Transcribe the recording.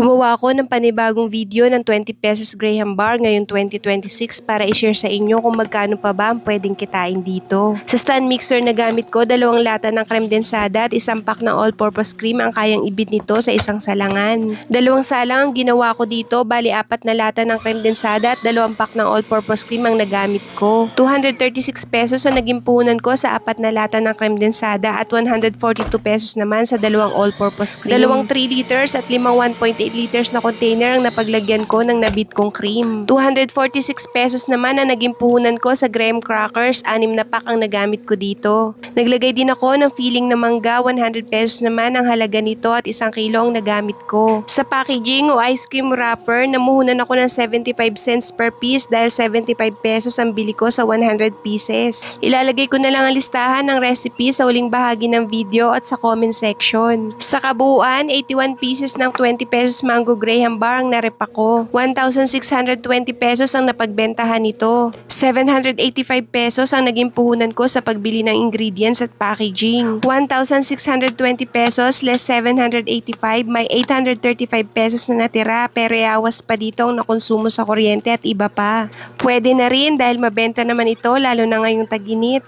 Gumawa ako ng panibagong video ng 20 pesos Graham bar ngayong 2026 para i-share sa inyo kung magkano pa ba ang pwedeng kitain dito. Sa stand mixer na gamit ko, 2 lata ng creme densada at 1 pack ng all-purpose cream ang kayang ibit nito sa isang salangan. 2 salang ang ginawa ko dito, bali 4 na lata ng creme densada at 2 pack ng all-purpose cream ang nagamit ko. 236 pesos ang naging puhunan ko sa 4 na lata ng creme densada at 142 pesos naman sa 2 all-purpose cream. 2 3 liters at 5 1.8 liters na container ang napaglagyan ko ng nabit kong cream. 246 pesos naman ang naging puhunan ko sa graham crackers, 6 na pack ang nagamit ko dito. Naglagay din ako ng filling na mangga, 100 pesos naman ang halaga nito at 1 kilo ang nagamit ko. Sa packaging o ice cream wrapper, namuhunan ako ng 75 cents per piece dahil 75 pesos ang bili ko sa 100 pieces. Ilalagay ko na lang ang listahan ng recipe sa uling bahagi ng video at sa comment section. Sa kabuuan, 81 pieces ng 20 pesos mango graham bar ang narep ako. 1,620 pesos ang napagbentahan nito. 785 pesos ang naging puhunan ko sa pagbili ng ingredients at packaging. 1,620 pesos less 785, may 835 pesos na natira pero iawas pa dito ang nakonsumo sa kuryente at iba pa. Pwede na rin dahil mabenta naman ito lalo na ngayong tag-init.